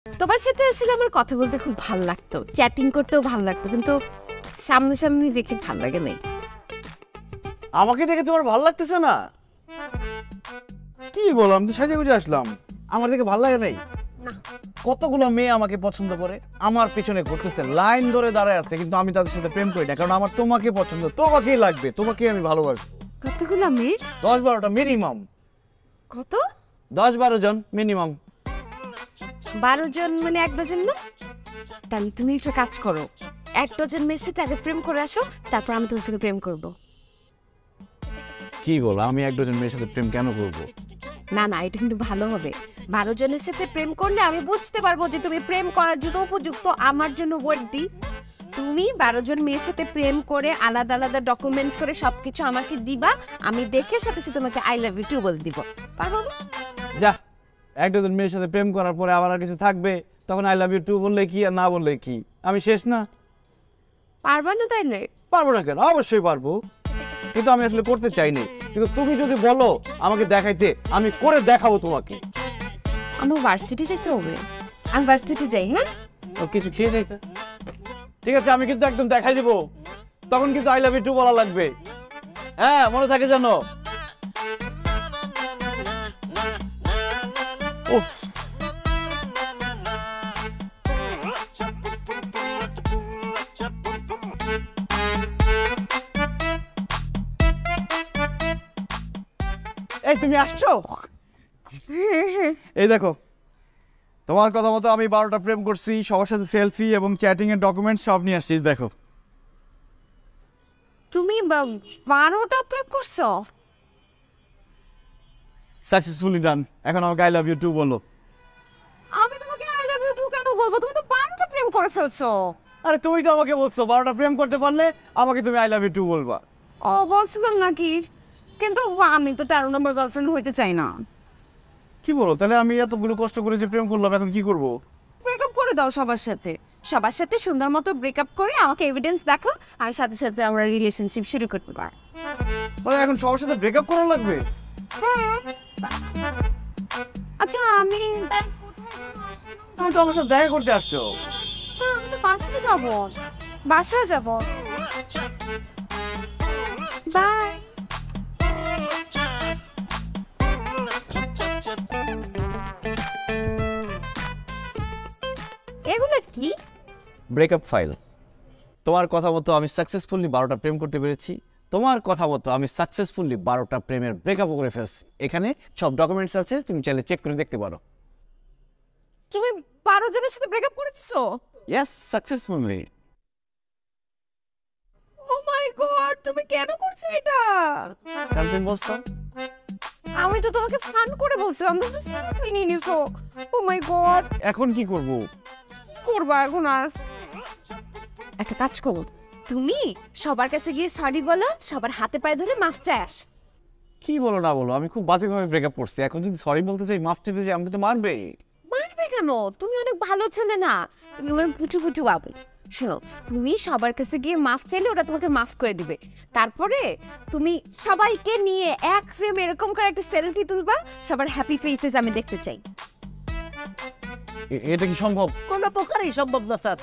তোমার সাথে আসলে আমার কথা বলতে খুব ভালো লাগতো, চ্যাটিং করতেও ভালো লাগতো, কিন্তু সামনাসামনি দেখে ভালো লাগে নাই। আমাকে দেখে তোমার ভালো লাগতেছে না? কি বলো, আমি তো সাজে গুজে আসলাম, আমার দেখে ভালো লাগে নাই? না, কতগুলো মেয়ে আমাকে পছন্দ করে, আমার পিছনে ঘুরতেছে, লাইন ধরে দাঁড়ায় আছে, কিন্তু আমি তাদের সাথে প্রেম করি না, কারণ আমার তোমাকে পছন্দ, তোমাকেই লাগবে, তোমাকেই আমি ভালোবাসবো। কতগুলো মেয়ে? 10-12টা মিনিমাম। কত? 10-12 জন মিনিমাম। 12 জন মানে 1 ডজন না? তাহলে তুমি একটা কাজ করো, 1 ডজন মেয়ের সাথে আগে প্রেম করে আসো, তারপর আমি তোমার সাথে প্রেম করবো। কি বলো, আমি 1 ডজন মেয়ের সাথে প্রেম কেন করবো? না না, এটা কিন্তু ভালো হবে। 12 জনের সাথে প্রেম করলে আমি বুঝতে পারবো যে তুমি প্রেম করার জন্য উপযুক্ত, আমার জন্য ওয়ার্থি। তুমি 12 জন মেয়ের সাথে প্রেম করে আলাদা আলাদা ডকুমেন্টস করে সবকিছু আমাকে দিবা, আমি দেখে সাথে সাথে তোমাকে আই লাভ ইউ টু বলে দিব। পারবো না? যা, 1 ডজন মেয়ের সাথে প্রেম করার পরে আবার আর কিছু থাকবে, তখন আই লাভ ইউ টু বললে কি আর না বললে কি, আমি শেষ না? পারবা না তাইলে? পারবো না কেন, অবশ্যই পারবো, কিন্তু আমি আসলে করতে চাইনি, কিন্তু তুমি যদি বলো আমাকে দেখাইতে, আমি করে দেখাবো তোমাকে। আমার ভার্সিটি যেতে হবে, আমি ভার্সিটি যাই। হ্যাঁ, ও কিছু খেয়ে যাইতে, ঠিক আছে, আমি কিন্তু একদম দেখাই দিব, তখন কিন্তু আই লাভ ইউ টু বলা লাগবে, হ্যাঁ মনে থাকে জানো। উফ, এই তুমি আসছো? এই দেখো, তোমার কথা মতো আমি 12টা প্রেম করছি, সবার সাথে সেলফি এবং চ্যাটিং এর ডকুমেন্টস সব নিয়ে আসছি, দেখো। তুমি 12টা প্রেম করছো? সাকসেসফুলি ডান, এখন আমাকে আই লাভ ইউ টু বলো। আমি তোমাকে আই লাভ ইউ টু কেন বলবো? তুমি তো 12টা প্রেম করে ফেলছো। আরে তুমি তো আমাকে বলছো 12টা প্রেম করতে পারলে আমাকে তুমি আই লাভ ইউ টু বলবা। ও বলছিলাম নাকি? কিন্তু আমি তো 13 নম্বর গার্লফ্রেন্ড হইতে চাই না। কি বলো, তাহলে আমি এতগুলো কষ্ট করে যে প্রেম করলাম, এখন কি করব? ব্রেকআপ করে দাও সবার সাথে, সবার সাথে সুন্দর মতো ব্রেকআপ করে আমাকে এভিডেন্স দেখো, আমি সাথে সাথে আমরা রিলেশনশিপ শুরু করতে পারি। মানে এখন সবার সাথে ব্রেকআপ করা লাগবে? আচ্ছা, আমি তুমি তো আমার সাথে দেখা করতে আসছো। আমি তো বাসায় যাবো, বাসায় যাবো। বাই। এগুলো কি? Breakup file. তোমার কথা মতো আমি সাকসেসফুলি 12টা প্রেম করতে পেরেছি, তোমার কথা মতো আমি সাকসেসফুলি 12টা প্রেমের ব্রেকআপও করে ফেলছি। এখানে সব ডকুমেন্টস আছে, তুমি চাইলে চেক করে দেখতে পারো। তুমি 12 জনের সাথে ব্রেকআপ করেছো? Yes, successfully. Oh my god, তুমি কেন করছো এটা? কারণ তুমি বলছো। আমি তো তোমাকে ফান করে বলছিলাম, তুমি সিরিয়াসলি নিয়ে নিছো। ও মাই গড, এখন কি করব? করবা এখন? আর একটা কাজ করো, তুমি সবার কাছে গিয়ে সরি বলো, সবার হাতে পায়ে ধরে মাফ চাই আস। কি বলো না বলো, আমি খুব বাজেভাবে ব্রেকআপ করছি, এখন যদি সরি বলতে চাই, মাফ চাইতে চাই, আমাকে তো মারবে। মারবে কেন? তুমি অনেক ভালো ছেলে না, তুমি আমার পুচু পুচু বাবু। শোনো, তুমি সবার কাছে গিয়ে মাফ চাইলে ওরা তোমাকে মাফ করে দিবে, তারপরে তুমি সবাইকে নিয়ে এক ফ্রেম এরকম করে একটা সেলফি তুলবা, সবার হ্যাপি ফেসেস আমি দেখতে চাই। এটা কি সম্ভব? কোনো প্রকারই সম্ভব না স্যার।